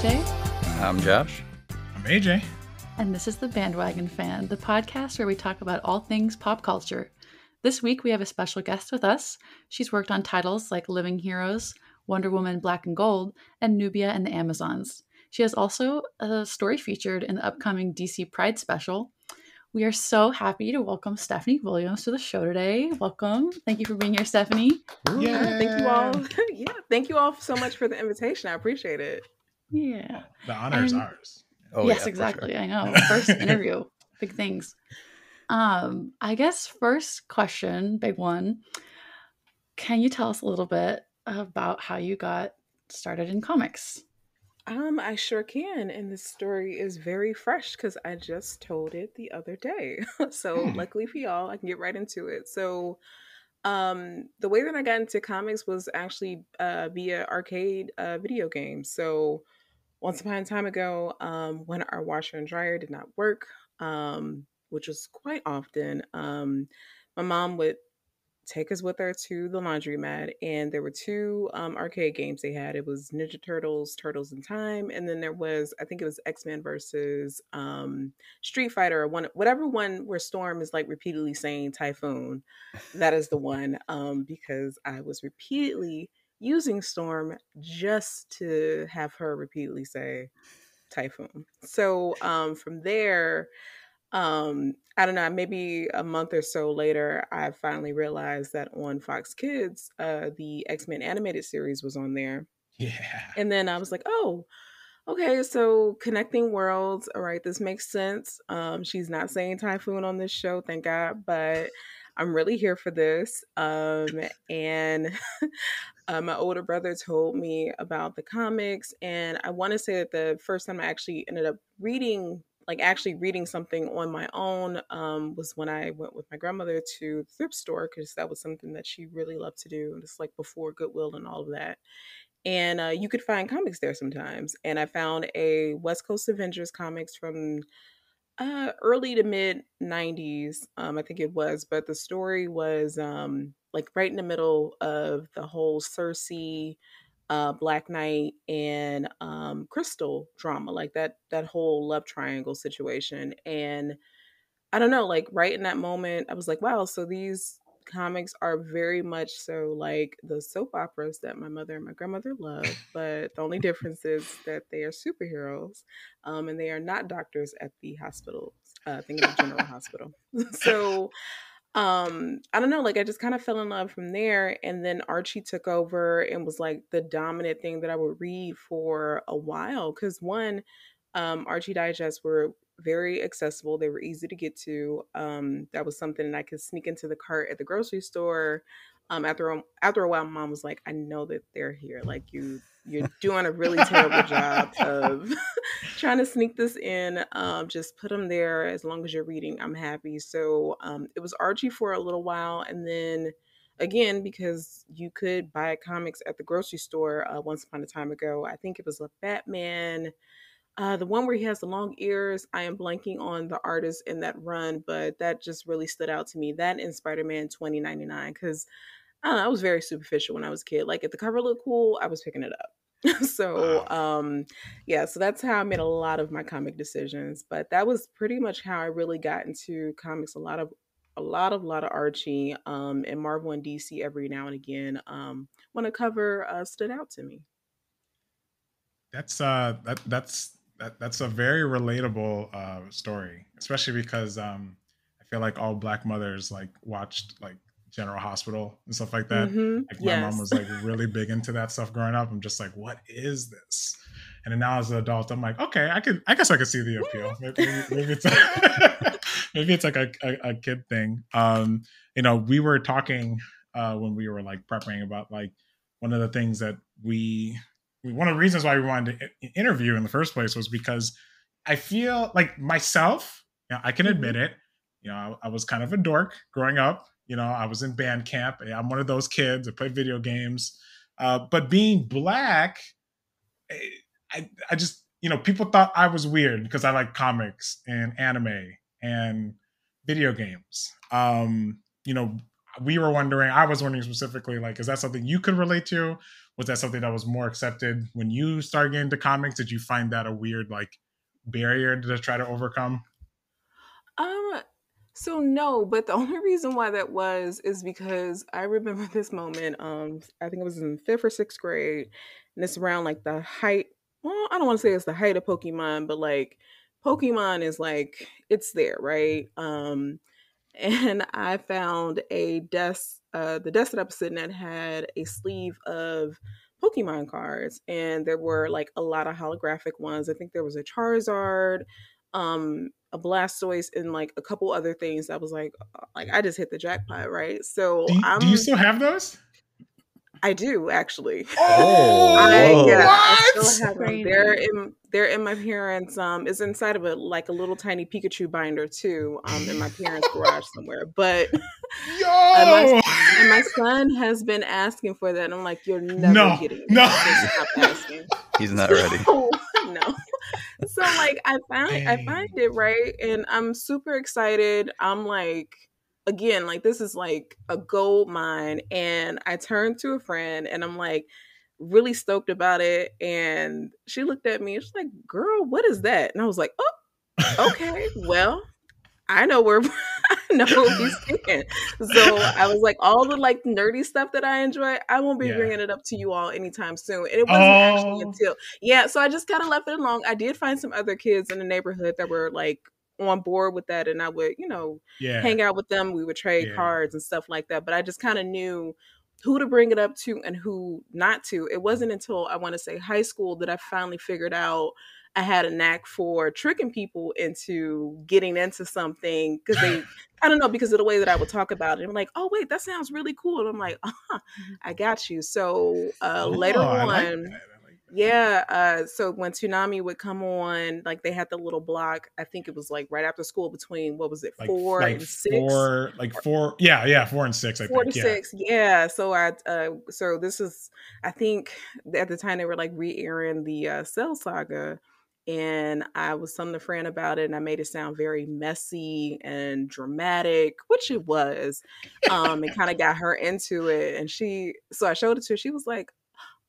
AJ. I'm Josh. I'm AJ. And this is The Bandwagon Fan, the podcast where we talk about all things pop culture. This week we have a special guest with us. She's worked on titles like Living Heroes, Wonder Woman Black and Gold, and Nubia and the Amazons. She has also a story featured in the upcoming DC Pride special. We are so happy to welcome Stephanie Williams to the show today. Welcome. Thank you for being here, Stephanie. Yeah, thank you all. Thank you all so much for the invitation. I appreciate it. Yeah. The honor is ours. Oh, yes, yeah, exactly. sure. I know. First interview. Big things. I guess first question, big one. Can you tell us a little bit about how you got started in comics? I sure can. And this story is very fresh because I just told it the other day. So luckily for y'all, I can get right into it. So the way that I got into comics was actually via arcade video games. So once upon a time ago, when our washer and dryer did not work, which was quite often, my mom would take us with her to the laundromat, and there were two arcade games they had. It was Ninja Turtles, Turtles in Time, and then there was, I think it was X-Men versus Street Fighter, or whatever one where Storm is like repeatedly saying Typhoon. That is the one, because I was repeatedly using Storm just to have her repeatedly say Typhoon. So from there, I don't know, maybe a month or so later, I finally realized that on Fox Kids, the X-Men animated series was on there. Yeah. And then I was like, oh, okay, so connecting worlds. All right, this makes sense. She's not saying Typhoon on this show, thank God, but I'm really here for this. And my older brother told me about the comics, and I want to say that the first time I actually ended up reading something on my own was when I went with my grandmother to the thrift store, because that was something that she really loved to do. It's like before Goodwill and all of that. And you could find comics there sometimes. And I found a West Coast Avengers comics from early to mid 90s, I think it was. But the story was like right in the middle of the whole Cersei, Black Knight, and Crystal drama, like that whole love triangle situation. And I don't know, like right in that moment, I was like, wow, so these comics are very much so like the soap operas that my mother and my grandmother love, but the only difference is that they are superheroes, and they are not doctors at the hospital, thinking of General Hospital. So I don't know, like I just kind of fell in love from there. And then Archie took over and was like the dominant thing that I would read for a while. Because one, Archie digests were very accessible. They were easy to get to. That was something that I could sneak into the cart at the grocery store. After a while, mom was like, I know that they're here. Like you're doing a really terrible job of trying to sneak this in. Just put them there. As long as you're reading, I'm happy. So it was Archie for a little while. And then again, because you could buy comics at the grocery store once upon a time ago, I think it was a Batman, the one where he has the long ears. I am blanking on the artist in that run, but that just really stood out to me. That and Spider-Man 2099, because I don't know, I was very superficial when I was a kid. Like if the cover looked cool, I was picking it up. So yeah, so that's how I made a lot of my comic decisions. But that was pretty much how I really got into comics. A lot of Archie, and Marvel and DC every now and again, when a cover stood out to me. That's that's a very relatable story, especially because I feel like all Black mothers like watched like General Hospital and stuff like that. Like my mom was like really big into that stuff growing up. I'm just like, what is this? And then now as an adult, I'm like, okay, I guess I could see the appeal. Maybe it's maybe it's like a kid thing. You know, we were talking when we were like preparing about like one of the things that one of the reasons why we wanted to interview in the first place was because I feel like myself, you know, I can admit it. You know, I was kind of a dork growing up. You know, I was in band camp. I'm one of those kids that play video games. But being Black, I just, you know, people thought I was weird because I like comics and anime and video games. You know, we were wondering, I was wondering specifically, like, is that something you could relate to? Was that something that was more accepted when you started getting into comics? Did you find that a weird, like, barrier to try to overcome? Um, so no, but the only reason why that was is because I remember this moment. I think it was in fifth or sixth grade, and it's around like the height. Well, I don't want to say it's the height of Pokemon, but like Pokemon is like it's there, right? And I found a desk. The desk that I was sitting at had a sleeve of Pokemon cards, and there were like a lot of holographic ones. I think there was a Charizard, a Blastoise, and like a couple other things. I was like I just hit the jackpot, right? So Do you still have those? I do actually. Oh, I still what? have them. They're in my parents. It's inside of a little tiny Pikachu binder too. In my parents' garage somewhere. But and my Yo! and my son has been asking for that. And I'm like, you're never No, getting no. it. Just stop asking. He's not ready. No. So like I find it right, and I'm super excited. I'm like, again, like this is like a gold mine, and I turned to a friend, and I'm like really stoked about it, and she looked at me, and she's like, "Girl, what is that?" And I was like, "Oh, okay, well." I know where I know what he's thinking. So I was like, all the like nerdy stuff that I enjoy, I won't be Yeah. bringing it up to you all anytime soon. And it wasn't actually Oh. until so I just kind of left it alone. I did find some other kids in the neighborhood that were like on board with that, and I would, Yeah. hang out with them. We would trade cards and stuff like that. But I just kind of knew who to bring it up to and who not to. It wasn't until I want to say high school that I finally figured out I had a knack for tricking people into getting into something because I don't know, because of the way that I would talk about it. I'm like, oh, wait, that sounds really cool. And I'm like, I got you. So later I on, like that. so when Toonami would come on, like they had the little block, I think it was like right after school between, what was it, Like 4 and 6? 4, like 4, yeah, 4 and 6, I 4 think. to 6, yeah. So so this is, I think at the time they were like re-airing the Cell Saga, and I was telling a friend about it, and I made it sound very messy and dramatic, which it was. And kind of got her into it, and so I showed it to her. She was like,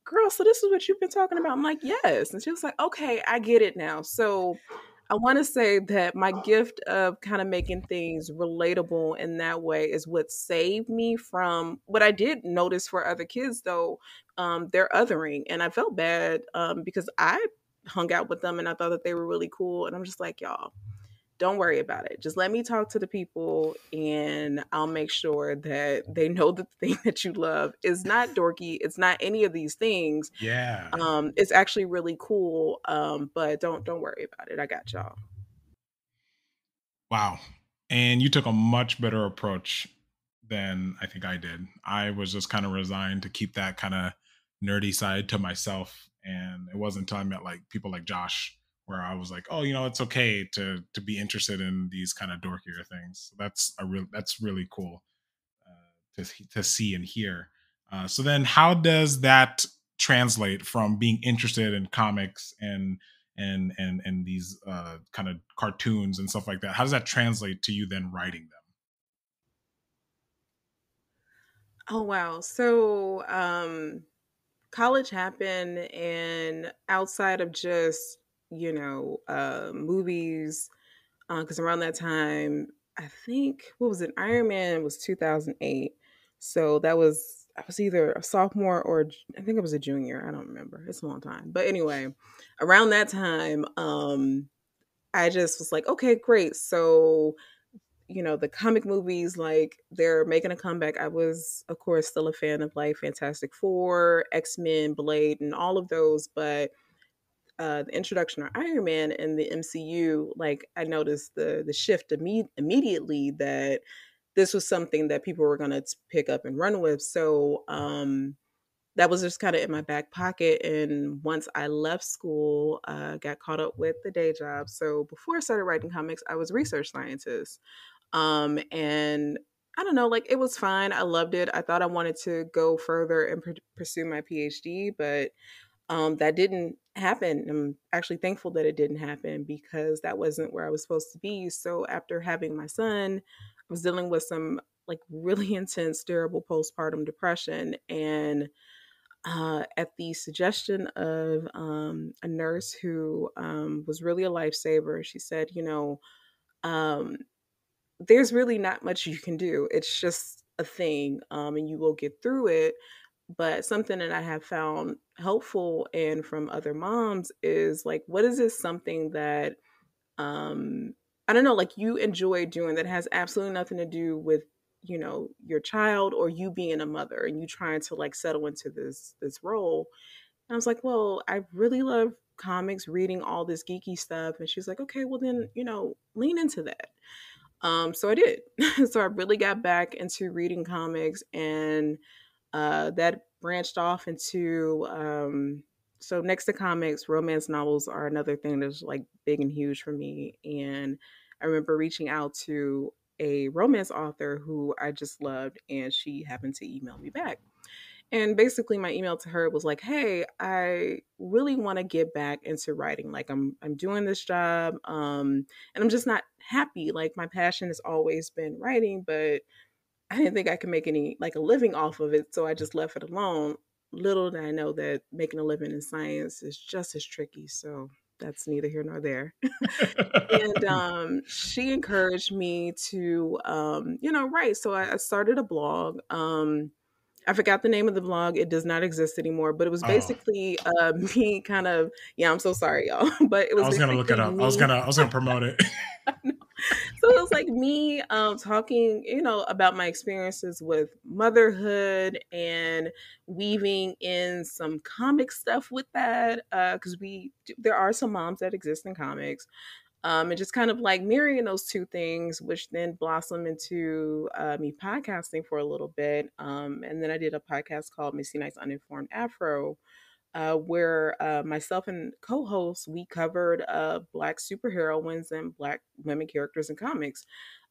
"Girl, so this is what you've been talking about?" I'm like, "Yes." And she was like, "Okay, I get it now." So I want to say that my gift of kind of making things relatable in that way is what saved me from what I did notice for other kids, though. Their othering. And I felt bad because I hung out with them and I thought that they were really cool. And I'm just like, y'all, don't worry about it. Just let me talk to the people, and I'll make sure that they know that the thing that you love is not dorky. It's not any of these things. Yeah. It's actually really cool. But don't worry about it. I got y'all. Wow. And you took a much better approach than I think I did. I was just kind of resigned to keep that kind of nerdy side to myself. And it wasn't until I met like people like Josh where I was like, oh, it's okay to be interested in these kind of dorkier things. That's really cool to see and hear. So then, how does that translate from being interested in comics and these kind of cartoons and stuff like that? How does that translate to you then writing them? Oh wow. So college happened, and outside of just, movies, because around that time, I think, what was it? Iron Man was 2008. So I was either a sophomore or I think I was a junior. I don't remember. It's a long time. But anyway, around that time, I just was like, okay, great. So, the comic movies, like they're making a comeback. I was, of course, still a fan of like Fantastic Four, X-Men, Blade, and all of those. But the introduction of Iron Man and the MCU, like I noticed the shift immediately that this was something that people were going to pick up and run with. So that was just kind of in my back pocket. And once I left school, got caught up with the day job. So before I started writing comics, I was a research scientist. And I don't know, like it was fine. I loved it. I thought I wanted to go further and pursue my PhD, but that didn't happen. I'm actually thankful that it didn't happen because that wasn't where I was supposed to be. So after having my son, I was dealing with some like really intense, terrible postpartum depression. And at the suggestion of a nurse who was really a lifesaver, she said, um, there's really not much you can do. It's just a thing, and you will get through it. But something that I have found helpful and from other moms is like, what is this something that I don't know, like you enjoy doing that has absolutely nothing to do with, your child or you being a mother and you trying to like settle into this role. And I was like, well, I really love comics, reading all this geeky stuff. And she's like, okay, well then, lean into that. So I did. So I really got back into reading comics, and that branched off into so next to comics, romance novels are another thing that's like big and huge for me. And I remember reaching out to a romance author who I just loved, and she happened to email me back. And basically my email to her was like, "Hey, I really want to get back into writing. Like I'm doing this job and I'm just not happy. Like my passion has always been writing, but I didn't think I could make any like a living off of it, so I just left it alone. Little did I know that making a living in science is just as tricky, so that's neither here nor there." And she encouraged me to write. So I started a blog. I forgot the name of the blog. It does not exist anymore, but it was Oh, basically me kind of, yeah, I'm so sorry, y'all. But it I was was gonna look it basically up. me. I was gonna promote it. So it was like me talking, about my experiences with motherhood and weaving in some comic stuff with that. Because there are some moms that exist in comics. And just kind of like marrying those two things, which then blossomed into me podcasting for a little bit. And then I did a podcast called Missy Knight's Uninformed Afro, where myself and co-hosts we covered Black superheroines and Black women characters in comics,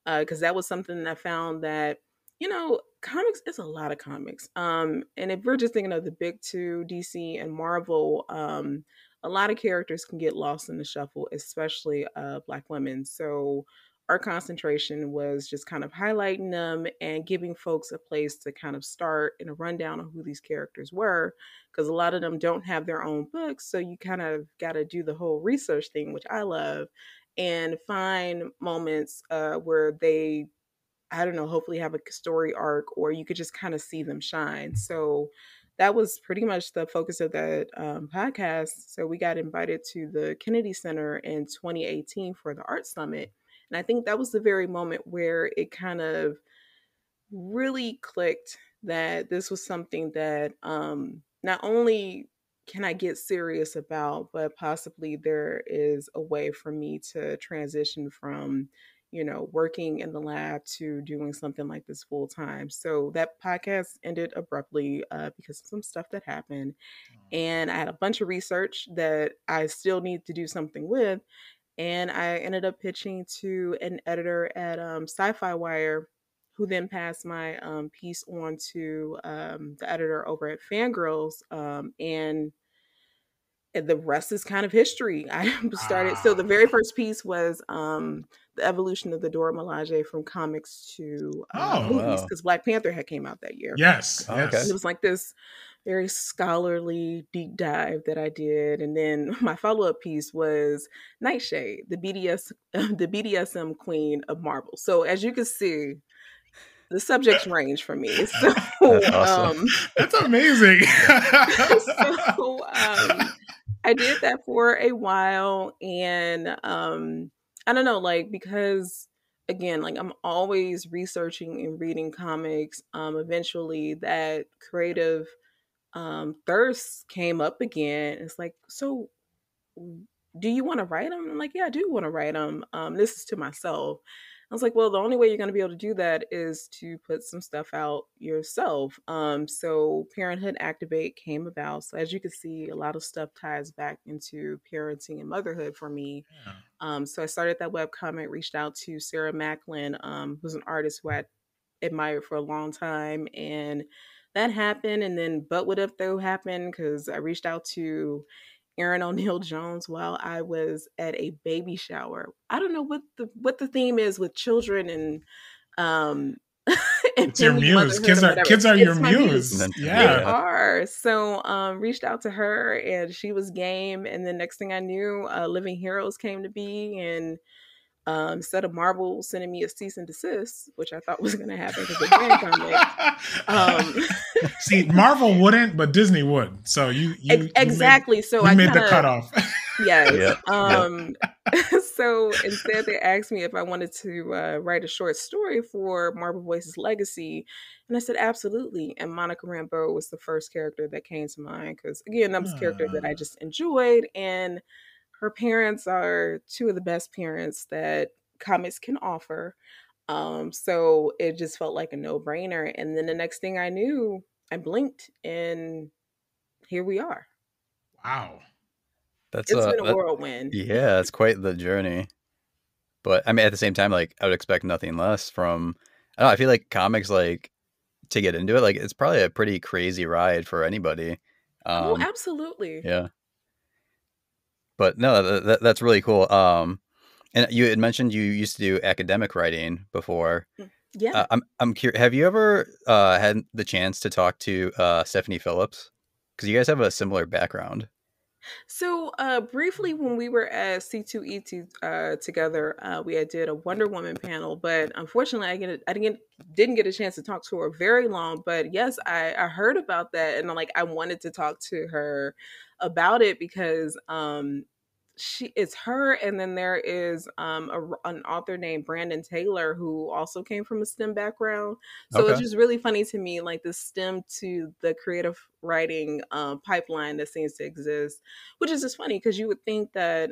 because that was something that I found that comics is a lot of comics, and if we're just thinking of the big two, DC and Marvel, a lot of characters can get lost in the shuffle, especially Black women. So our concentration was just kind of highlighting them and giving folks a place to kind of start in a rundown of who these characters were, because a lot of them don't have their own books. So you kind of got to do the whole research thing, which I love, and find moments where they, I don't know, hopefully have a story arc, or you could just kind of see them shine. So that was pretty much the focus of that podcast. So we got invited to the Kennedy Center in 2018 for the Art Summit. And I think that was the very moment where it kind of really clicked that this was something that not only can I get serious about, but possibly there is a way for me to transition from, working in the lab to doing something like this full time. So that podcast ended abruptly because of some stuff that happened. And I had a bunch of research that I still need to do something with. And I ended up pitching to an editor at Sci-Fi Wire, who then passed my piece on to the editor over at Fangirls, and the rest is kind of history. I started. So the Ah. very first piece was the evolution of the Dora Milaje from comics to Oh, movies, wow. because Black Panther had came out that year. yes, Oh, okay. And it yes. was like this very scholarly deep dive that I did. And then my follow-up piece was Nightshade, the BDSM queen of Marvel. So as you can see, the subjects range for me. So That's awesome. That's amazing. I did that for a while, and I don't know, like, because again, like I'm always researching and reading comics. Eventually that creative thirst came up again. It's like, so do you want to write them? I'm like, yeah, I do want to write them. This is to myself. I was like, well, the only way you're going to be able to do that is to put some stuff out yourself. So Parenthood Activate came about. So as you can see, a lot of stuff ties back into parenting and motherhood for me. Yeah. So I started that webcomic, reached out to Sarah Macklin, who's an artist who I admired for a long time. And that happened. And then But What If Though happened, because I reached out to Aaron O'Neil Jones while I was at a baby shower. I don't know what the theme is with children and um It's your independent muse. motherhood or whatever. Kids are your It's my muse. muse. They Yeah. are. So reached out to her and she was game. And then next thing I knew, Living Heroes came to be, and instead of Marvel sending me a cease and desist, which I thought was going to happen because they're fan comics. See, Marvel wouldn't, but Disney would. So you exactly. So I made the cutoff. Yes. So instead, they asked me if I wanted to write a short story for Marvel Voices Legacy, and I said absolutely. And Monica Rambeau was the first character that came to mind because, again, that was a character that I just enjoyed, and her parents are two of the best parents that comics can offer. So it just felt like a no-brainer. And then the next thing I knew, I blinked, and here we are. Wow. It's been a whirlwind. Yeah, it's quite the journey. But I mean, at the same time, like, I would expect nothing less from, I don't know, I feel like comics, like, to get into it, like, it's probably a pretty crazy ride for anybody. Oh, absolutely. Yeah. But no, that's really cool. And you had mentioned you used to do academic writing before. Yeah. I'm curious, have you ever had the chance to talk to Stephanie Phillips? Because you guys have a similar background. So briefly, when we were at C2E2 together, we did a Wonder Woman panel, but unfortunately, I didn't get a chance to talk to her very long. But yes, I heard about that, and I wanted to talk to her about it because it's her, and then there is an author named Brandon Taylor who also came from a STEM background. So It's just really funny to me, like the STEM to the creative writing pipeline that seems to exist, which is just funny because you would think that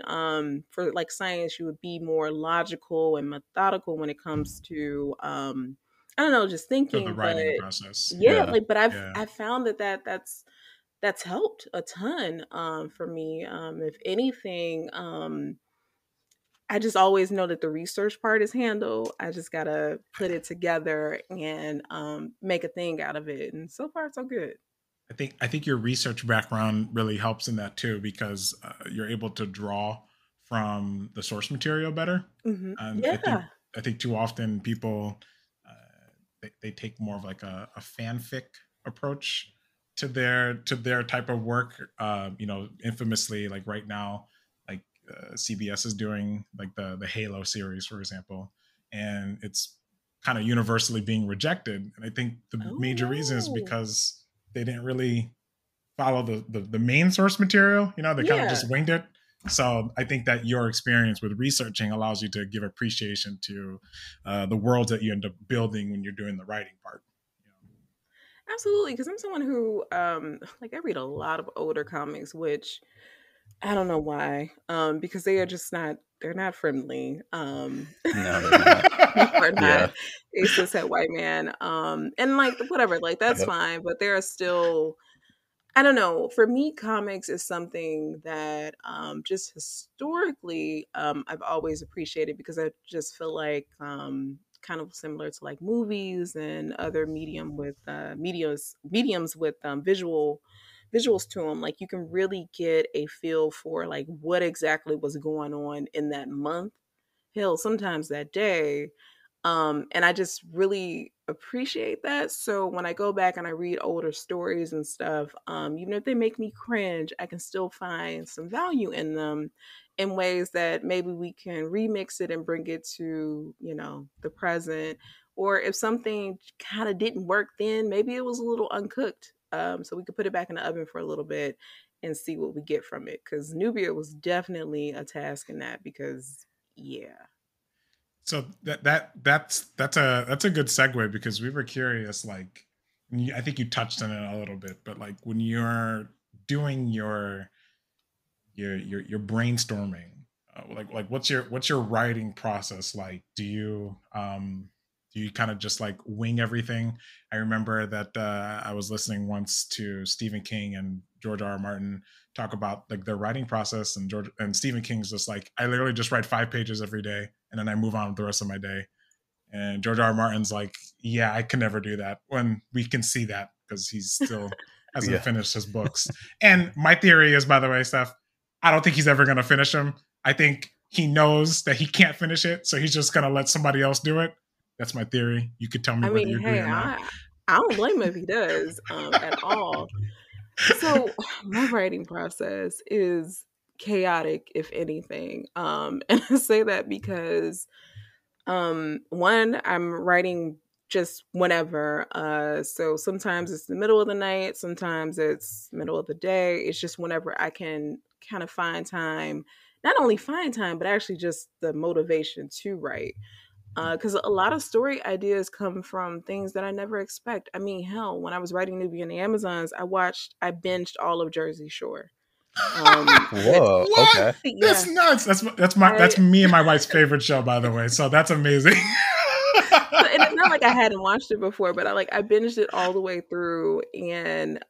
for like science, you would be more logical and methodical when it comes to I don't know, just thinking. The writing process. Yeah, but I've found that's helped a ton for me. If anything, I just always know that the research part is handled. I just gotta put it together and make a thing out of it. And so far, so good. I think your research background really helps in that too, because you're able to draw from the source material better. Mm-hmm. And I think too often people they take more of like a fanfic approach to their type of work. Infamously, like right now, like CBS is doing like the Halo series, for example, and it's kind of universally being rejected. And I think the major reason is because they didn't really follow the main source material. They kind of just winged it. So I think that your experience with researching allows you to give appreciation to the worlds that you end up building when you're doing the writing part. Absolutely, because I'm someone who I read a lot of older comics, which I don't know why, because they are just they're not friendly. No, they're not. They're not a cishet white man. And whatever, that's fine, but there are still, I don't know. For me, comics is something that just historically I've always appreciated because I just feel like kind of similar to like movies and other mediums with visuals to them. Like you can really get a feel for like what exactly was going on in that month, hell, sometimes that day. And I just really appreciate that. So when I go back and I read older stories and stuff, even if they make me cringe, I can still find some value in them in ways that maybe we can remix it and bring it to, the present. Or if something kind of didn't work then, maybe it was a little uncooked. So we could put it back in the oven for a little bit and see what we get from it. Because Nubia was definitely a task in that because, yeah. So that's a good segue because we were curious, like I think you touched on it a little bit, but like when you're doing your brainstorming, like what's your writing process like? Do you kind of just like wing everything? I remember that I was listening once to Stephen King and George R.R. Martin talk about like their writing process, and Stephen King's just like, I literally just write 5 pages every day and then I move on with the rest of my day. And George R.R. Martin's like, yeah, I can never do that, when we can see that because he's still hasn't finished his books. And my theory is, by the way, Steph, I don't think he's ever going to finish them. I think he knows that he can't finish it, so he's just going to let somebody else do it. That's my theory. You could tell me I whether mean, you agree hey, or not. I don't blame him if he does at all. So my writing process is chaotic, if anything. And I say that because one, I'm writing just whenever. So sometimes it's the middle of the night, sometimes it's middle of the day. It's just whenever I can kind of find time, not only find time, but actually just the motivation to write. Because a lot of story ideas come from things that I never expect. I mean, hell, when I was writing Newbie in the Amazons, I binged all of Jersey Shore. Which Whoa. What? Okay. That's yeah, nuts. That's I me and my wife's favorite show, by the way. So that's amazing. and it's not like I hadn't watched it before, but I binged it all the way through. And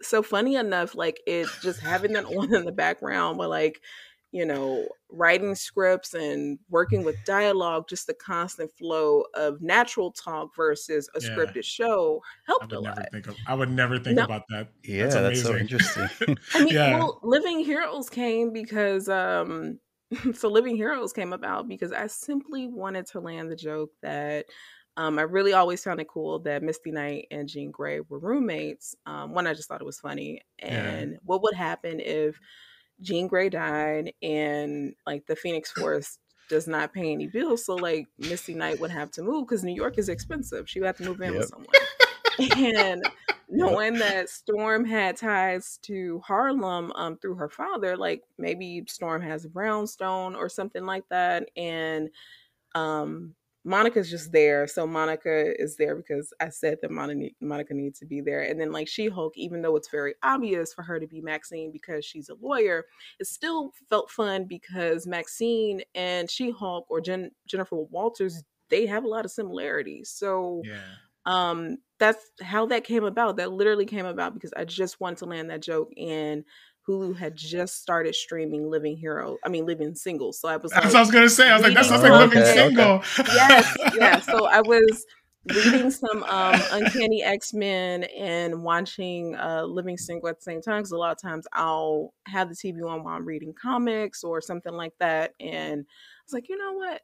so funny enough, like it just having that on in the background, but like, writing scripts and working with dialogue, just the constant flow of natural talk versus a Yeah. scripted show helped a lot. I would never think No, about that. That's Yeah, that's so amazing. interesting. I mean, Yeah. well, Living Heroes came because so Living Heroes came about because I simply wanted to land the joke that I really always found it cool that Misty Knight and Jean Grey were roommates. One, I just thought it was funny. Yeah. And what would happen if Jean Grey died and like the Phoenix Forest does not pay any bills? So like Misty Knight would have to move because New York is expensive. She would have to move in with Yep. someone. And Yep. knowing that Storm had ties to Harlem through her father, like maybe Storm has a brownstone or something like that, and um, Monica's just there. So Monica is there because I said that Monica needs to be there. And then like She-Hulk, even though it's very obvious for her to be Maxine because she's a lawyer, it still felt fun because Maxine and She-Hulk or Jennifer Walters, they have a lot of similarities. So Yeah. that's how that came about. That literally came about because I just wanted to land that joke, and Hulu had just started streaming Living Single. So I was That's what I like was gonna say. I was like, that reading sounds like Oh, Living okay. something. Okay. Single. Yes, yeah. So I was reading some Uncanny X-Men and watching Living Single at the same time, because a lot of times I'll have the TV on while I'm reading comics or something like that. And I was like, you know what?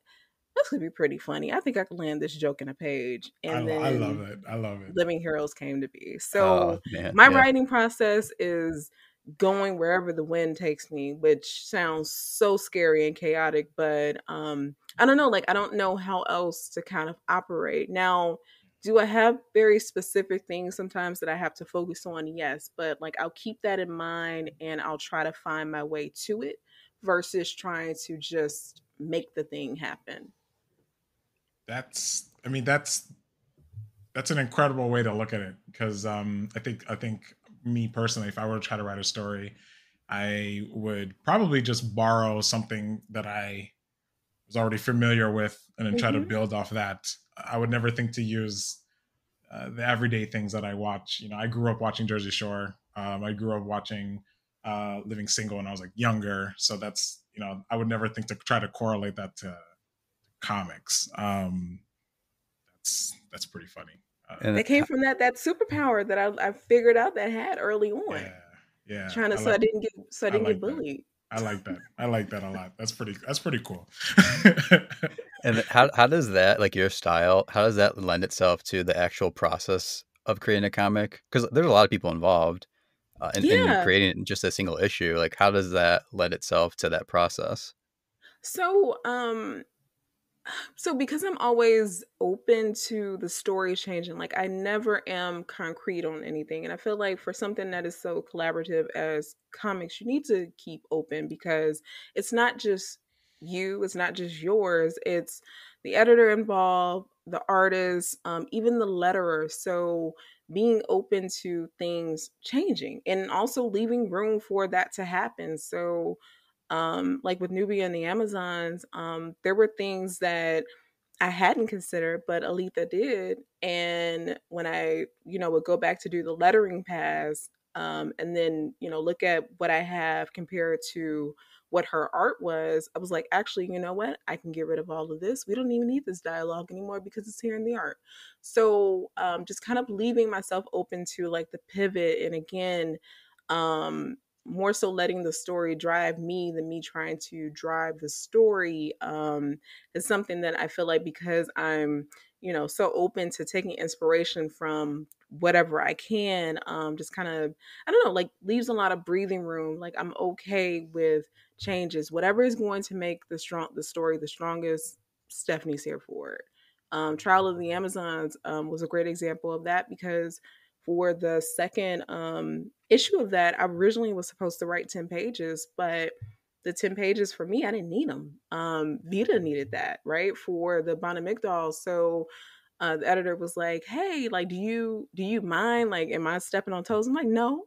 This could be pretty funny. I think I could land this joke in a page. And I love then it. I love it. Living Heroes came to be. Oh So man. my Yeah. writing process is going wherever the wind takes me, which sounds so scary and chaotic, but I don't know, like I don't know how else to kind of operate. Now, do I have very specific things sometimes that I have to focus on? Yes, but like I'll keep that in mind and I'll try to find my way to it versus trying to just make the thing happen. I mean, that's an incredible way to look at it, because I think me personally, if I were to try to write a story, I would probably just borrow something that I was already familiar with and then try to Mm-hmm. build off that. I would never think to use the everyday things that I watch. I grew up watching Jersey Shore. I grew up watching Living Single when I was like younger, so that's I would never think to try to correlate that to comics. That's pretty funny. And That came from that superpower that I figured out that I had early on. Yeah, yeah. Trying to I so I like didn't get so I I didn't get like that. bullied. I like that. I like that a lot. That's pretty cool. and how does that, like your style, how does that lend itself to the actual process of creating a comic? Because there's a lot of people involved in Yeah. creating just a single issue. Like how does that lend itself to that process? So so because I'm always open to the story changing, like I never am concrete on anything. And I feel like for something that is so collaborative as comics, you need to keep open because it's not just you, it's not just yours, it's the editor involved, the artist, even the letterer. So being open to things changing and also leaving room for that to happen. So like with Nubia and the Amazons, there were things that I hadn't considered, but Aletha did. And when I, would go back to do the lettering pass, and then, look at what I have compared to what her art was, I was like, actually, you know what? I can get rid of all of this. We don't even need this dialogue anymore because it's here in the art. So just kind of leaving myself open to like the pivot. And again, more so letting the story drive me than me trying to drive the story is something that I feel like, because I'm, so open to taking inspiration from whatever I can, just kind of, I don't know, like leaves a lot of breathing room. Like I'm okay with changes. Whatever is going to make the story the strongest, Stephanie's here for it. Trial of the Amazons was a great example of that, because for the second issue of that, I originally was supposed to write 10 pages, but the 10 pages for me, I didn't need them. Vita needed that, right? For the Bonamigdal. So the editor was like, hey, like, do you mind? Like, am I stepping on toes? I'm like, no.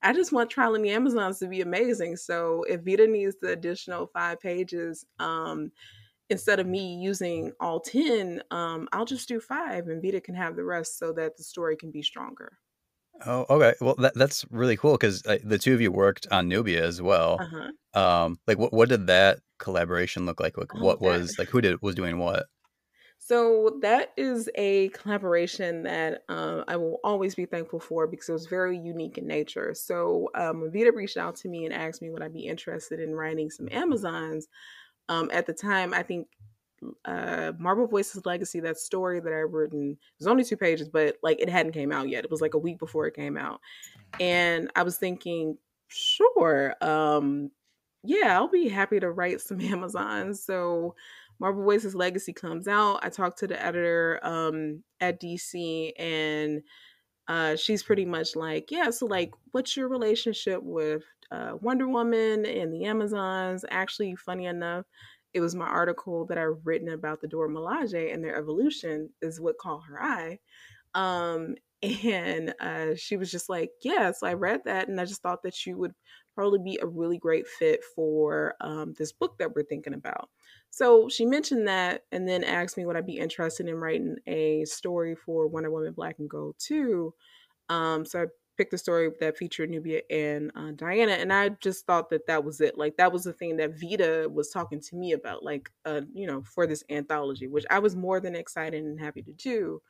I just want Trial in the Amazons to be amazing. So if Vita needs the additional 5 pages, instead of me using all 10, I'll just do 5 and Vita can have the rest so that the story can be stronger. Oh, okay. Well, that's really cool because the two of you worked on Nubia as well. Like, what did that collaboration look like? Like, what was like, who was doing what? So that is a collaboration that I will always be thankful for, because it was very unique in nature. So when Vita reached out to me and asked me would I be interested in writing some Amazons, at the time, I think Marble Voices Legacy, that story that I written, it was only 2 pages, but like it hadn't came out yet. It was like a week before it came out. And I was thinking, sure, yeah, I'll be happy to write some Amazons. So Marble Voices Legacy comes out. I talked to the editor at DC, and she's pretty much like, yeah, so like, what's your relationship with Wonder Woman and the Amazons? Actually, funny enough, it was my article that I've written about the Dora Milaje and their evolution is what caught her eye. And she was just like, yeah, so I read that and I just thought that you would probably be a really great fit for this book that we're thinking about. So she mentioned that and then asked me would I be interested in writing a story for Wonder Woman Black and Gold too. So I picked a story that featured Nubia and Diana, and I just thought that that was it. Like that was the thing that Vita was talking to me about, like for this anthology, which I was more than excited and happy to do.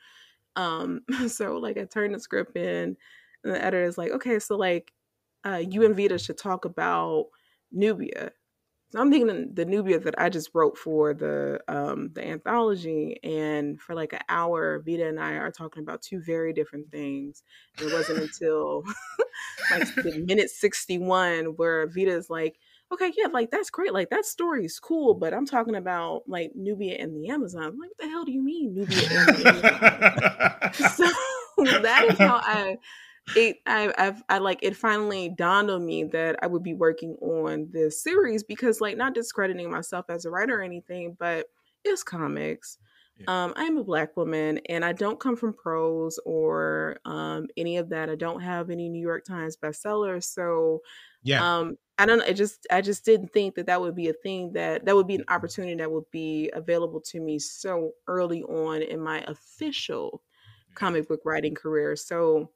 So like I turned the script in, and the editor is like, okay, so like you and Vita should talk about Nubia. So I'm thinking the Nubia that I just wrote for the anthology, and for like an hour, Vita and I are talking about 2 very different things. And it wasn't until like the minute 61 where Vita is like, okay, yeah, like that's great, like that story is cool, but I'm talking about like Nubia and the Amazon. I'm like, what the hell do you mean Nubia and the Amazon? So that is how I like it finally dawned on me that I would be working on this series, because like not discrediting myself as a writer or anything, but it's comics. Yeah. I'm a Black woman and I don't come from prose or any of that. I don't have any New York Times bestsellers. So yeah. I don't know. I just didn't think that would be a thing that would be an opportunity that would be available to me so early on in my official comic book writing career. So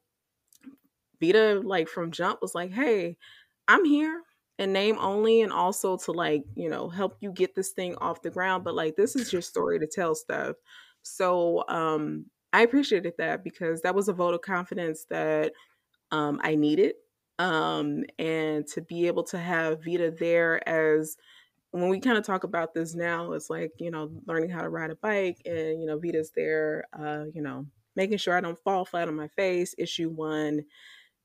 Vita, like from jump, was like, hey, I'm here in name only, and also to like, help you get this thing off the ground. But like, this is your story to tell stuff. So I appreciated that, because that was a vote of confidence that I needed. And to be able to have Vita there, as when we kind of talk about this now, it's like, learning how to ride a bike, and, Vita's there, making sure I don't fall flat on my face. Issue 1.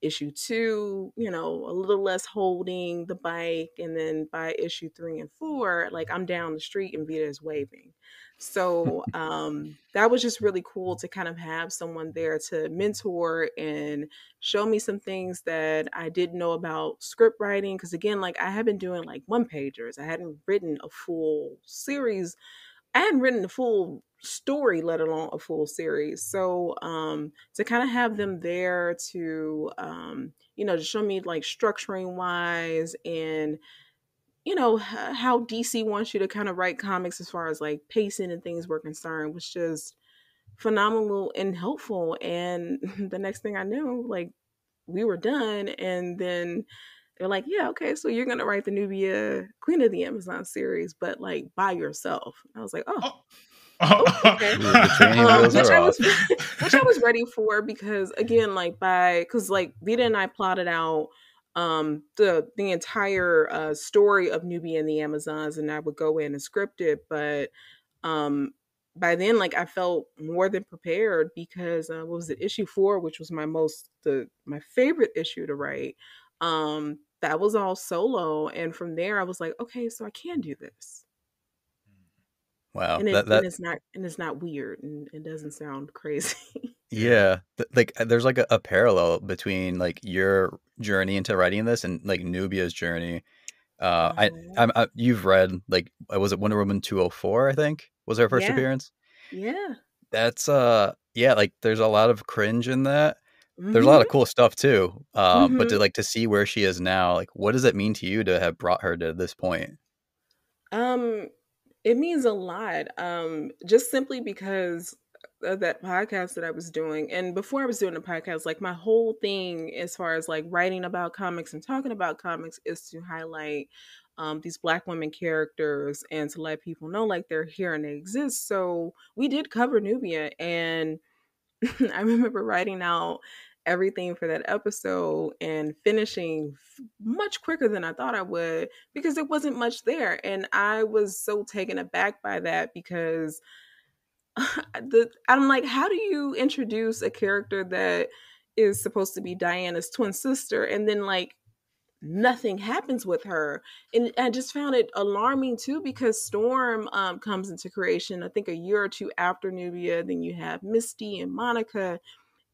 Issue 2, a little less holding the bike. And then by issue 3 and 4, like I'm down the street and Vita is waving. So that was just really cool to kind of have someone there to mentor and show me some things that I didn't know about script writing. Because again, like I had been doing like 1-pagers. I hadn't written a full series. I hadn't written a full story, let alone a full series. So to kind of have them there to to show me like structuring wise, and how DC wants you to kind of write comics as far as like pacing and things were concerned, was just phenomenal and helpful. And the next thing I knew, like we were done, and then they're like, yeah, okay, so you're gonna write the Nubia Queen of the Amazon series, but like by yourself. And I was like, oh. Okay. Which I was ready for, because again, like because Vita and I plotted out the entire story of Nubia and the Amazons, and I would go in and script it. But um, by then, like, I felt more than prepared because what was it, issue 4, which was my favorite issue to write. That was all solo, and from there, I was like, okay, so I can do this, Wow. and That that it's not weird, and it doesn't sound crazy. Yeah. yeah. Like there's like a parallel between like your journey into writing this and like Nubia's journey. Uh-huh. You've read like was it Wonder Woman 204, I think was her first Yeah, appearance. yeah. That's yeah, like there's a lot of cringe in that. There's a lot Mm-hmm. of cool stuff too. But Mm-hmm. to see where she is now, like what does it mean to you to have brought her to this point? Um, it means a lot. Just simply because of that podcast that I was doing. And before I was doing the podcast, like my whole thing as far as like writing about comics and talking about comics is to highlight these Black women characters and to let people know like they're here and they exist. So we did cover Nubia, and I remember writing out everything for that episode and finishing much quicker than I thought I would because there wasn't much there. And I was so taken aback by that because I'm like, how do you introduce a character that is supposed to be Diana's twin sister and then like nothing happens with her? And I just found it alarming too because Storm comes into creation, I think a year or two after Nubia. Then you have Misty and Monica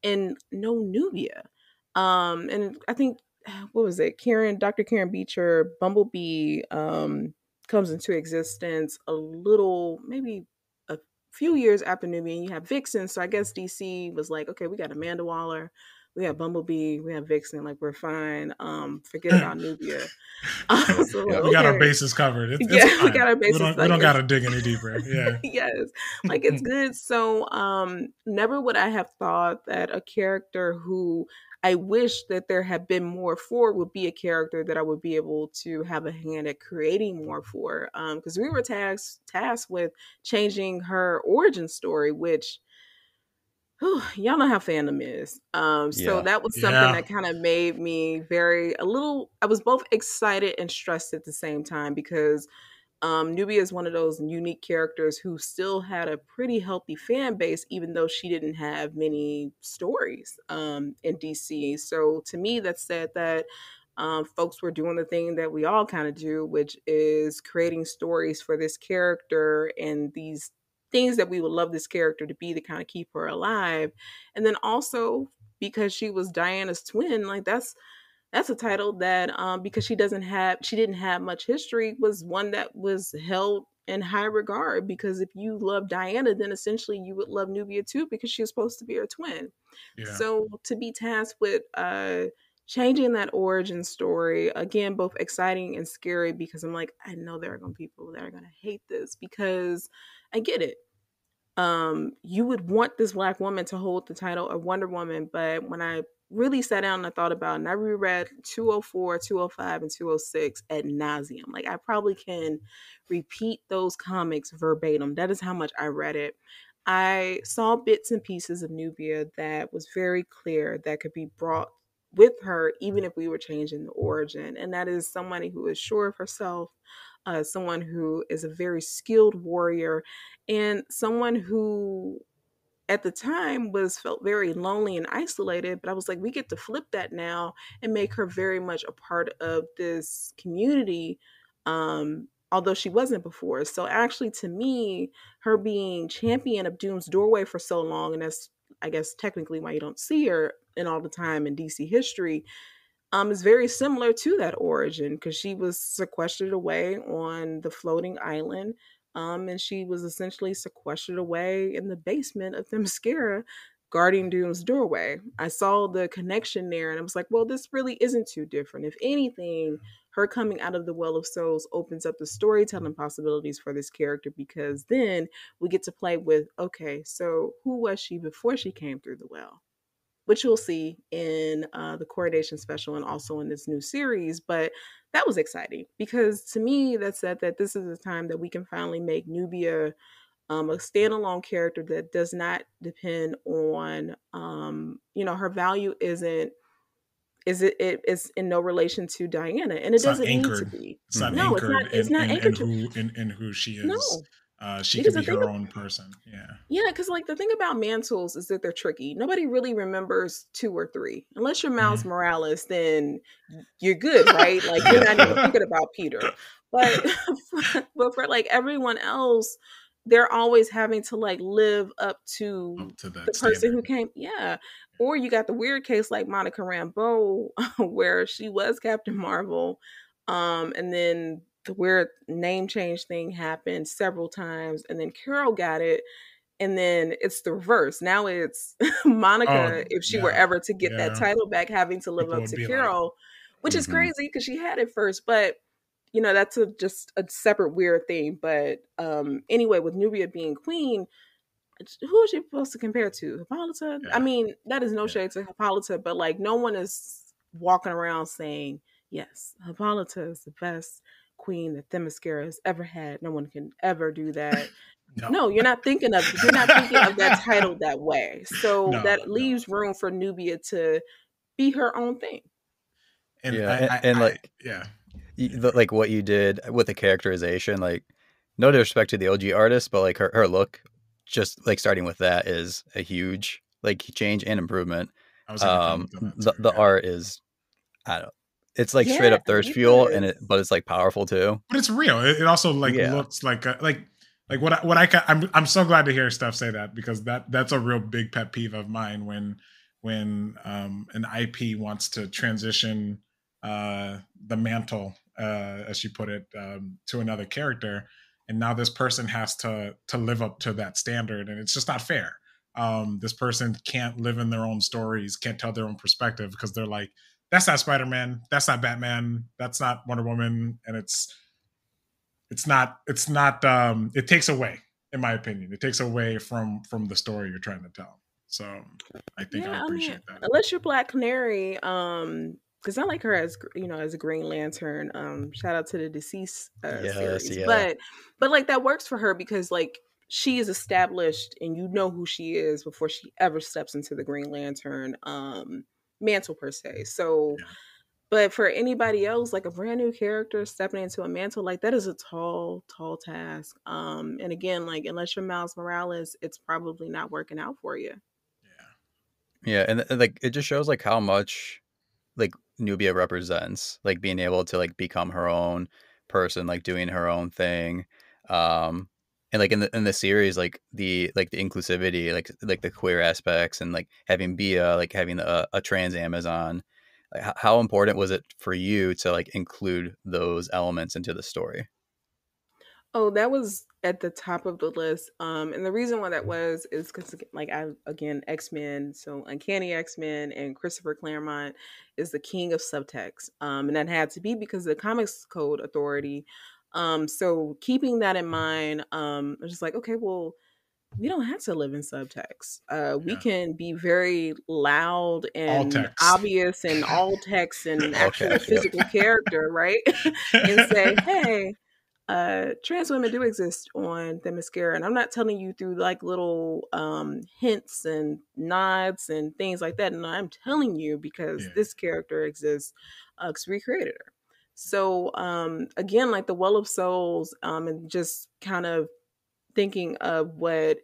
and no Nubia. And I think what was it? Dr. Karen Beecher, Bumblebee comes into existence a little, maybe a few years after Nubia. And you have Vixen, so I guess DC was like, okay, we got Amanda Waller, we have Bumblebee, we have Vixen, like we're fine. Forget about Nubia. Yeah. So like, Yep. We got our okay, bases covered. It's yeah, we fine. got our We bases don't we like don't gotta dig any deeper. Yeah. yes, like it's good. So never would I have thought that a character who I wish that there had been more for would be a character that I would be able to have a hand at creating more for, because we were tasked with changing her origin story, which whew, y'all know how fandom is. So Yeah. that was something Yeah. that kind of made me a little, I was both excited and stressed at the same time because Nubia is one of those unique characters who still had a pretty healthy fan base, even though she didn't have many stories in DC. So to me, that said that folks were doing the thing that we all kind of do, which is creating stories for this character and these things that we would love this character to be to kind of keep her alive. And then also because she was Diana's twin, like that's a title that because she didn't have much history, was one that was held in high regard because if you love Diana, then essentially you would love Nubia too because she was supposed to be her twin. Yeah. So to be tasked with changing that origin story, again, both exciting and scary because I'm like, I know there are going to be people that are going to hate this because I get it. You would want this Black woman to hold the title of Wonder Woman, but when I really sat down and I thought about it, and I reread 204, 205, and 206 ad nauseum. Like I probably can repeat those comics verbatim. That is how much I read it. I saw bits and pieces of Nubia that was very clear that could be brought with her, even if we were changing the origin. And that is somebody who is sure of herself, someone who is a very skilled warrior, and someone who at the time was felt very lonely and isolated. But I was like, we get to flip that now and make her very much a part of this community, although she wasn't before. So actually, to me, her being champion of Doom's Doorway for so long, and that's I guess technically why you don't see her in all the time in DC history, is very similar to that origin because she was sequestered away on the floating island. And she was essentially sequestered away in the basement of Themyscira, guarding Doom's doorway. I saw the connection there and I was like, well, this really isn't too different. If anything, her coming out of the Well of Souls opens up the storytelling possibilities for this character because then we get to play with, okay, so who was she before she came through the well? Which you'll see in the Coronation special and also in this new series. But that was exciting because to me, that said that this is the time that we can finally make Nubia a standalone character that does not depend on, her value it is in no relation to Diana, and it It's not doesn't need to anchored. be. It's not No, it's not. anchored It's not anchored to. in who she is. No, She because could the be thing, her own person. Yeah. yeah, because like the thing about mantles is that they're tricky. Nobody really remembers 2 or 3, unless you're Miles Mhm. Morales. Then you're good, right? Like you're Yep, not even yep. thinking about Peter. But but for like everyone else, they're always having to like live up to Up to the that person standard. who came. Yeah. Or you got the weird case like Monica Rambeau, where she was Captain Marvel, and then the weird name change thing happened several times, and then Carol got it, and then it's the reverse. Now it's Oh Monica, if she were yeah, ever to get that yeah. title back, having to live People up would to be like, Carol, which is Hmm. crazy because she had it first. But that's just a separate weird thing. But anyway, with Nubia being queen, who is she supposed to compare to? Hippolyta? I yeah, mean, that is no yeah, shade to Hippolyta, but like no one is walking around saying, yes, Hippolyta is the best queen that Themyscira has ever had. No one can ever do that. no, No, you're not thinking of that title that way. So no, that no. leaves room for Nubia to be her own thing. And Yeah, and like yeah, like what you did with the characterization, like no disrespect to the OG artist, but like her look, just like starting with that is a huge like change and improvement. I was gonna comment on that too. The Yeah, art is, I don't know, it's like straight Yeah, up thirst it fuel, and does. it but it's like powerful too. but it's real. It also like Yeah, looks like what I I'm so glad to hear Steph say that, because that's a real big pet peeve of mine when an IP wants to transition the mantle, as she put it, to another character, and now this person has to live up to that standard, and it's just not fair. This person can't live in their own stories, can't tell their own perspective, because they're like, that's not Spider-Man, that's not Batman, that's not Wonder Woman, and it's not it takes away, in my opinion, it takes away from the story you're trying to tell. So I think I Yeah, I mean, appreciate that. unless you're Black Canary, because I like her as as a Green Lantern. Shout out to the Deceased yes, series, yeah, but like that works for her because like she is established and you know who she is before she ever steps into the Green Lantern mantle per se. So, Yeah. but for anybody else, like a brand new character stepping into a mantle, like that is a tall, tall task. And again, like unless you're Miles Morales, it's probably not working out for you. yeah, and like it just shows like how much like Nubia represents, like being able to like become her own person, like doing her own thing. And like in the series, like the inclusivity, like the queer aspects, and like having Bia, like having a trans Amazon. Like, how important was it for you to like include those elements into the story? Oh, that was at the top of the list. And the reason why that was is because, like, I again X-Men, so Uncanny X-Men, and Christopher Claremont is the king of subtext. And that had to be because of the Comics Code Authority. So keeping that in mind, I was just like, okay, well, we don't have to live in subtext. We Yeah. can be very loud All and text. obvious and all text and Okay, actual yep. physical character, right? And say, hey, trans women do exist on Themyscira, and I'm not telling you through like little hints and nods and things like that. And I'm telling you because Yeah. this character exists because we created her. So again, like the Well of Souls, and just kind of thinking of what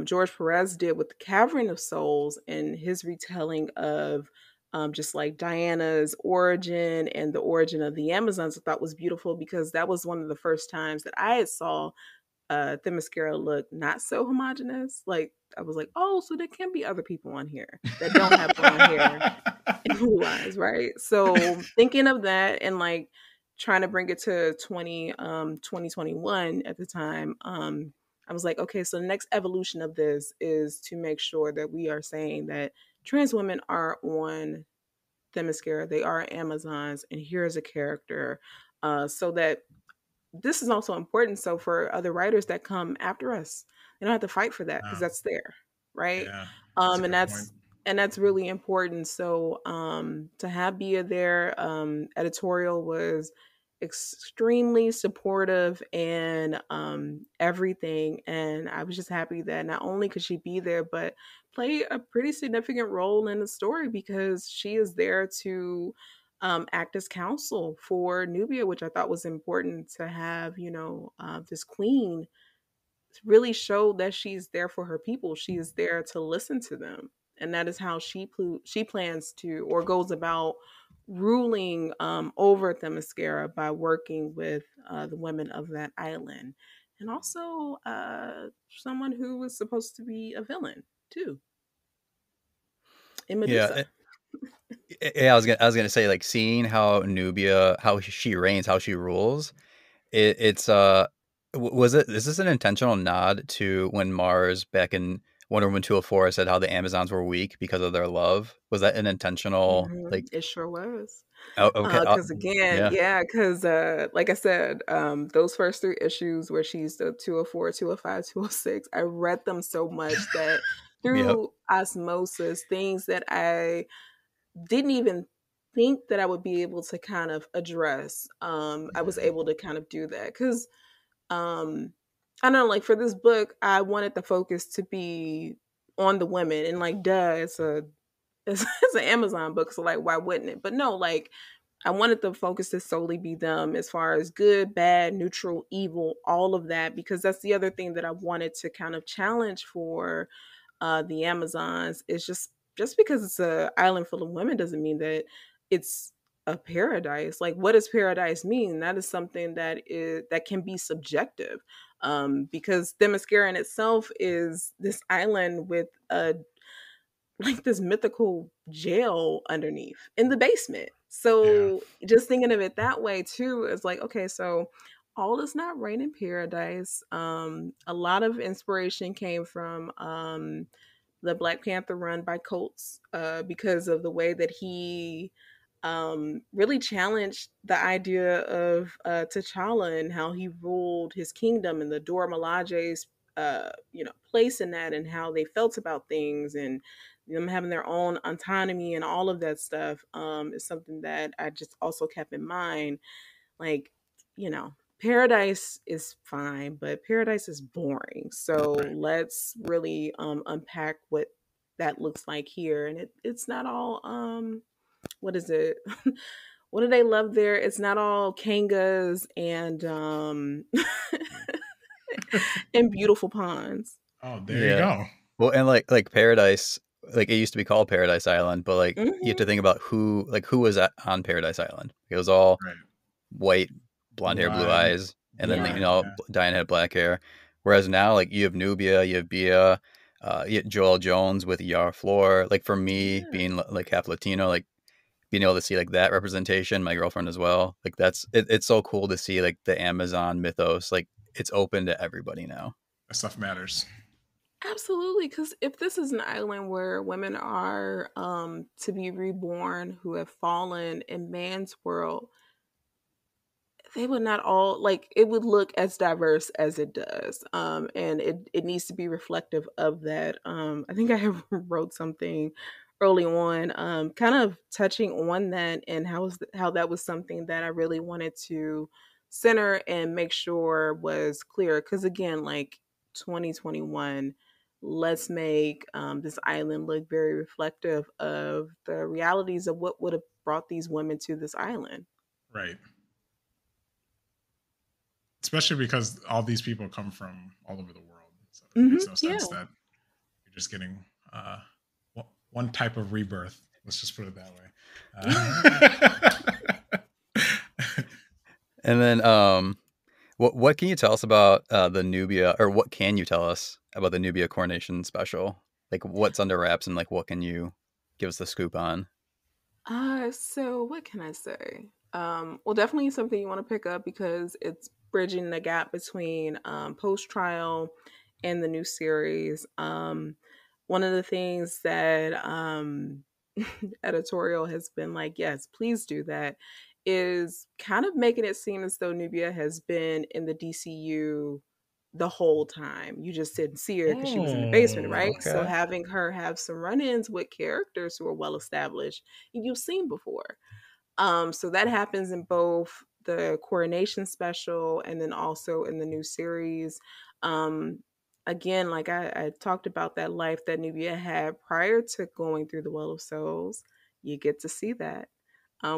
George Perez did with the Cavern of Souls and his retelling of just like Diana's origin and the origin of the Amazons, I thought was beautiful because that was one of the first times that I had saw Themyscira look not so homogenous. Like I was like, oh, so there can be other people on here that don't have blonde hair and blue eyes, right? So thinking of that and like trying to bring it to 2021 at the time, I was like, okay, so the next evolution of this is to make sure that we are saying that trans women are on Themyscira, they are Amazons, and here's a character, so that this is also important. So for other writers that come after us, they don't have to fight for that because Wow. that's there, right? Yeah. That's a And good point. that's really important. So to have Bia there, editorial was extremely supportive and everything. And I was just happy that not only could she be there, but play a pretty significant role in the story, because she is there to act as counsel for Nubia, which I thought was important to have, this queen really showed that she's there for her people. She is there to listen to them, and that is how she plans to, or goes about ruling over Themyscira, by working with the women of that island, and also someone who was supposed to be a villain too, in Medusa. Yeah, yeah. I was gonna say, like, seeing how Nubia, how she reigns, how she rules. It's was it? Is this an intentional nod to when Mars back in Wonder Woman 204 said how the Amazons were weak because of their love? Was that an intentional, like? It sure was. Oh, okay. Because again, Yeah. yeah, because like I said, those first three issues where she's the 204, 205, 206, I read them so much that Yep. through osmosis, things that I didn't even think that I would be able to kind of address, I was able to kind of do that. Because I don't know, like for this book, I wanted the focus to be on the women, and like, duh, it's an Amazon book, so like, why wouldn't it? But no, like, I wanted the focus to solely be them, as far as good, bad, neutral, evil, all of that, because that's the other thing that I wanted to kind of challenge for the Amazons. Is just because it's an island full of women doesn't mean that it's a paradise. Like, what does paradise mean? That is something that can be subjective. Because Themyscira in itself is this island with a like this mythical jail underneath in the basement. Yeah. So just thinking of it that way too is like, okay, so all is not right in paradise. A lot of inspiration came from the Black Panther run by Coates, because of the way that he really challenged the idea of T'Challa and how he ruled his kingdom, and the Dora Milaje's place in that, and how they felt about things, and them having their own autonomy and all of that stuff, is something that I just also kept in mind. Like, paradise is fine, but paradise is boring. So Right. let's really unpack what that looks like here. And it's not all what is it? What do they love there? It's not all kangas and and beautiful ponds. Oh, there you Yeah. go. Well, and like Paradise, like it used to be called Paradise Island, but like you have to Hmm. think about who was on Paradise Island. It was all Right. white, blonde Blue hair, blue eyed, eyes, and blue then Yeah. eyed. Yeah. Diane had black hair. Whereas now, like you have Nubia, you have Bia, you have Joel Jones with Yara Flor. Like for me, Yeah. being like half Latino, like being able to see like that representation, my girlfriend as well. Like it's so cool to see like the Amazon mythos. Like it's open to everybody now. That stuff matters. Absolutely, because if this is an island where women are to be reborn, who have fallen in man's world, they would not all, like, it would look as diverse as it does, and it needs to be reflective of that. I think I have wrote something early on, kind of touching on that, and how that was something that I really wanted to center and make sure was clear, because again, like, 2021, let's make this island look very reflective of the realities of what would have brought these women to this island. Right. Especially because all these people come from all over the world. So it makes no Yeah. sense that you're just getting one type of rebirth. Let's just put it that way. And then, what can you tell us about the Nubia, or what can you tell us about the Nubia coronation special? Like, what's under wraps, and like, what can you give us the scoop on? So what can I say? Well, definitely something you want to pick up, because it's bridging the gap between post trial and the new series. One of the things that editorial has been like, yes, please do that, is kind of making it seem as though Nubia has been in the DCU the whole time. You just didn't see her because she was in the basement, Oh, right? So Okay. having her have some run-ins with characters who are well established and you've seen before. So that happens in both the coronation special and then also in the new series. Um, Again, like I talked about that life that Nubia had prior to going through the Well of Souls, you get to see that,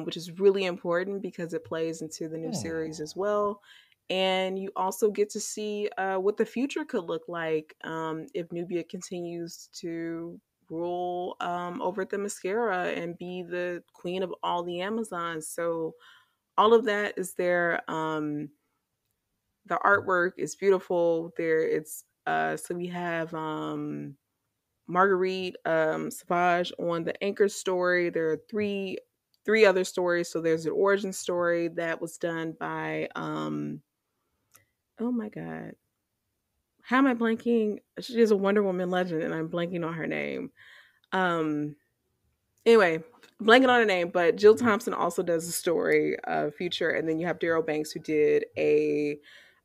which is really important because it plays into the new series as well. And you also get to see what the future could look like if Nubia continues to rule over the mascara and be the queen of all the Amazons. So all of that is there. The artwork is beautiful. There it's so we have Marguerite Savage on the anchor story. There are three other stories. So there's an origin story that was done by oh my god. How am I blanking? She is a Wonder Woman legend and I'm blanking on her name. Anyway, blanking on her name, but Jill Thompson also does a story future, and then you have Daryl Banks who did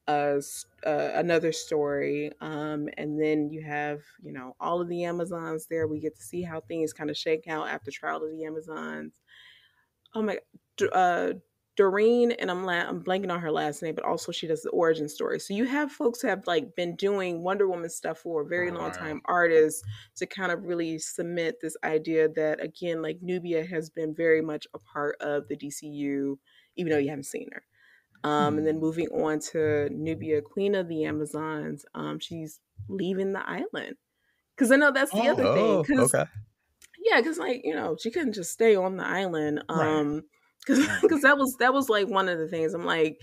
another story, and then you have all of the Amazons there. We get to see how things kind of shake out after Trial of the Amazons. Oh my, Doreen, and I'm blanking on her last name, but also she does the origin story. So you have folks who have like been doing Wonder Woman stuff for a very long time, artists, to kind of really cement this idea that again, like Nubia has been very much a part of the DCU, even though you haven't seen her. And then moving on to Nubia, Queen of the Amazons, she's leaving the island because I know that's the other thing. Okay. Yeah, because like she couldn't just stay on the island. Right. Because that was like one of the things. I'm like,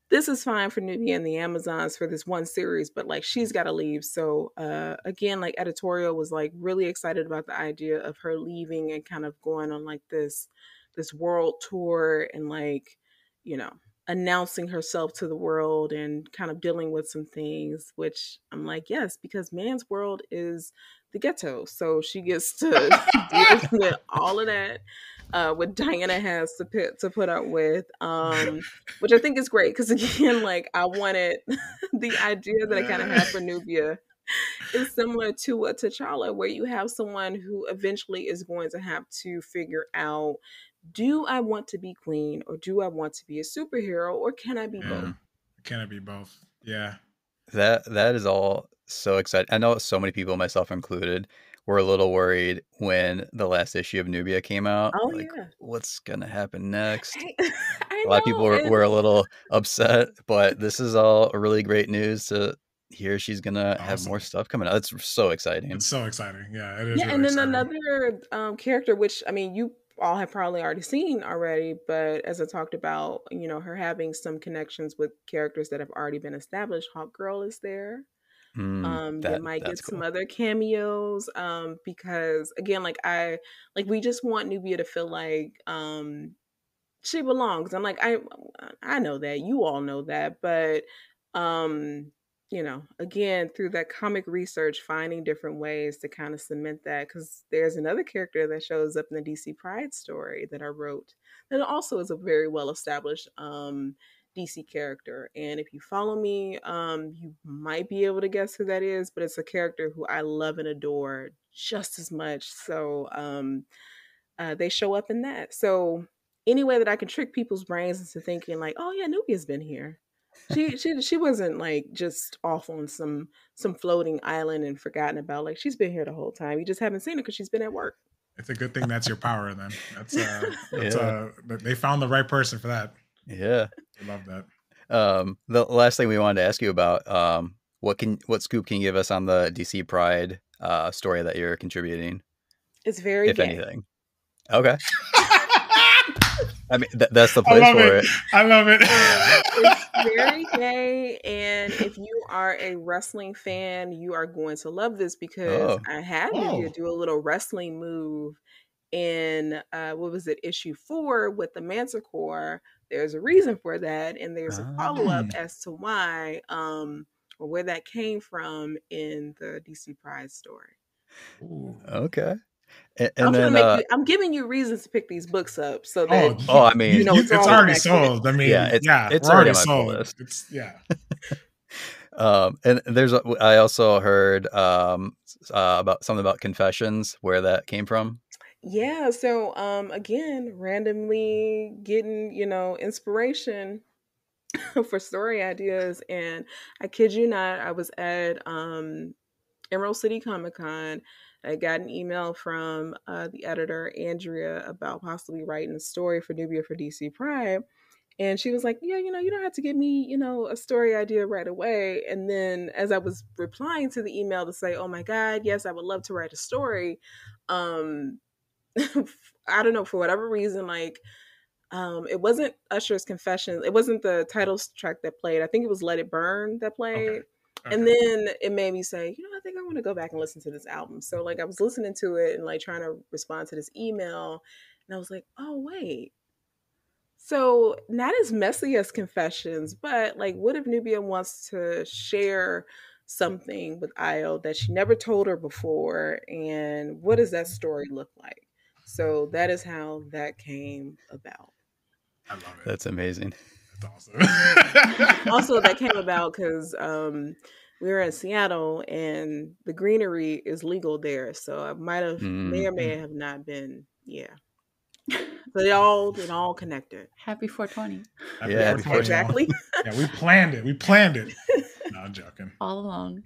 this is fine for Nubia and the Amazons for this one series, but like she's got to leave. So again, like editorial was like really excited about the idea of her leaving and kind of going on like this world tour and like announcing herself to the world and kind of dealing with some things, which I'm like, yes, because man's world is the ghetto. So she gets to deal with all of that, what Diana has to put up with, which I think is great. Because again, like I wanted the idea that I kind of had for Nubia is similar to what T'Challa, where you have someone who eventually is going to have to figure out, do I want to be queen or do I want to be a superhero or can I be both? Can it be both? Yeah. That is all so exciting. I know so many people, myself included, were a little worried when the last issue of Nubia came out. Oh like, yeah. what's gonna happen next? I A lot of people know. were a little upset, but this is all really great news to hear she's gonna have more stuff coming out. That's so exciting. It's so exciting. Yeah, it is. Yeah, really and then exciting. another character, which I mean, you all have probably already seen already, but as I talked about, her having some connections with characters that have already been established. Hawkgirl is there. You might get That's some cool. other cameos, because again, we just want Nubia to feel like she belongs. I'm like, I know that, you all know that, but again, through that comic research, finding different ways to kind of cement that, because there's another character that shows up in the DC Pride story that I wrote that also is a very well established DC character. And if you follow me, you might be able to guess who that is, but it's a character who I love and adore just as much. So they show up in that. So any way that I can trick people's brains into thinking like, oh yeah, Nubia's been here. She wasn't like just off on some floating island and forgotten about. Like she's been here the whole time. You just haven't seen her because she's been at work. It's a good thing that's your power then. That's Yeah. They found the right person for that. Yeah. I love that. The last thing we wanted to ask you about, what scoop can you give us on the DC Pride story that you're contributing? It's very if gay. anything. Okay. I mean, that's the place for it. I love it. It's very gay, and if you are a wrestling fan, you are going to love this because I had Nubia do a little wrestling move in what was it, issue 4 with the Manticore. There's a reason for that, and there's a follow-up as to why or where that came from in the DC Pride story. Ooh. Okay. And then I'm giving you reasons to pick these books up so that I mean, it's already sold. I mean, it's already on my list. It's and I also heard about something about Confessions, where that came from. Yeah, so again, randomly getting, inspiration for story ideas. And I kid you not, I was at Emerald City Comic Con. I got an email from the editor, Andrea, about possibly writing a story for Nubia for DC Pride. And she was like, yeah, you don't have to give me, a story idea right away. And then as I was replying to the email to say, oh my God, yes, I would love to write a story. Um, I don't know, for whatever reason, like, it wasn't Usher's Confessions. It wasn't the title track that played. I think it was Let It Burn that played. Okay. And then it made me say, I think I want to go back and listen to this album. So like I was listening to it and like trying to respond to this email. And I was like, oh, wait. So not as messy as Confessions, but like what if Nubia wants to share something with Io that she never told her before? And what does that story look like? So that is how that came about. I love it. That's amazing. That's awesome. Also, that came about because we were in Seattle and the greenery is legal there. So I may or may have not been, yeah. So it all connected. Happy 420. Yeah, exactly. Yeah, we planned it. No, I'm joking. All along.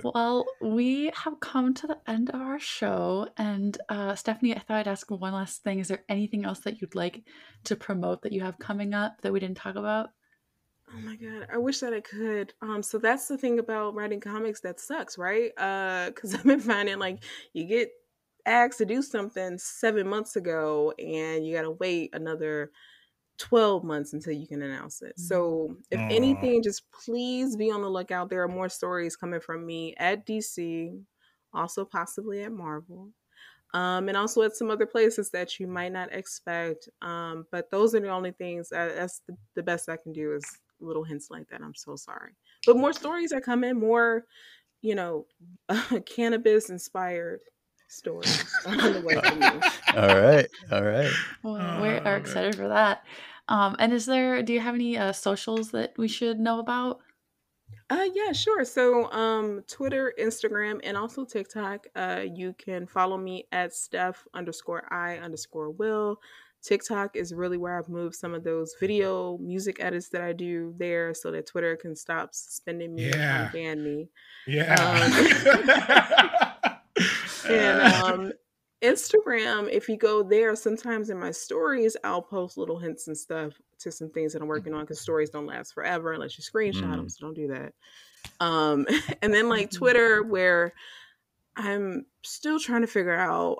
Well, we have come to the end of our show. And Stephanie, I thought I'd ask one last thing. Is there anything else that you'd like to promote that you have coming up that we didn't talk about? Oh my God, I wish that I could. So that's the thing about writing comics that sucks, right? Because I've been finding like you get asked to do something 7 months ago and you got to wait another 12 months until you can announce it. So if anything, just please be on the lookout. There are more stories coming from me at DC, also possibly at Marvel, and also at some other places that you might not expect. But those are the only things that's the best I can do is little hints like that. I'm so sorry. But more stories are coming, more, cannabis inspired stories on the way for me. All right. Well, we are excited for that. And do you have any socials that we should know about? Yeah, sure. So Twitter, Instagram, and also TikTok. You can follow me at Steph_I_Will. TikTok is really where I've moved some of those video music edits that I do there so that Twitter can stop suspending me and ban me. Yeah. And Instagram, if you go there, sometimes in my stories, I'll post little hints and stuff to some things that I'm working on because stories don't last forever unless you screenshot them. So don't do that. And then like Twitter, where I'm still trying to figure out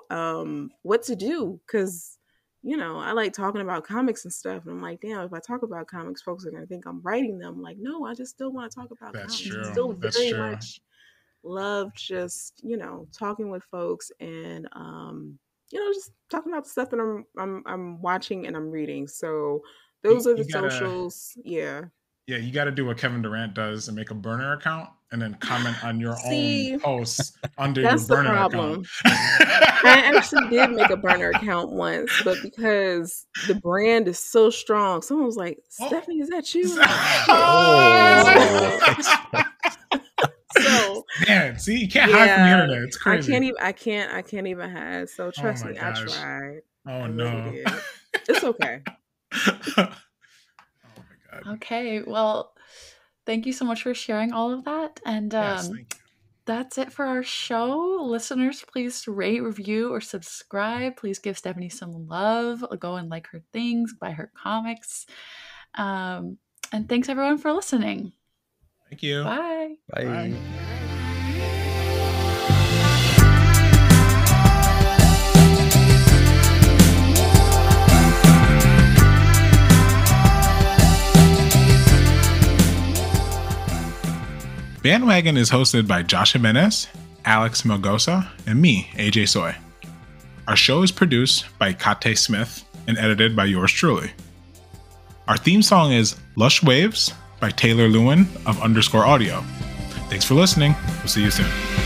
what to do because, I like talking about comics and stuff. And I'm like, damn, if I talk about comics, folks are going to think I'm writing them. I'm like, no, I just still want to talk about comics. True. Still very much love just, talking with folks and, just talking about the stuff that I'm watching and I'm reading. So those are the socials. Yeah. Yeah, you got to do what Kevin Durant does and make a burner account and then comment on your own posts under your burner account. I actually did make a burner account once, but because the brand is so strong, someone was like, Stephanie, is that you? So man, see, you can't hide from the internet. It's crazy. I can't even hide. So trust me, I tried. Oh no. Really did. It's okay. Okay, well, thank you so much for sharing all of that. And that's it for our show. Listeners, please rate, review, or subscribe. Please give Stephanie some love. Go and like her things, buy her comics. And thanks everyone for listening. Thank you. Bye. Bye. Bandwagon is hosted by Josh Jimenez, Alex Melgosa, and me, AJ Soy. Our show is produced by Kate Smith and edited by yours truly. Our theme song is Lush Waves by Taylor Lewin of _audio. Thanks for listening. We'll see you soon.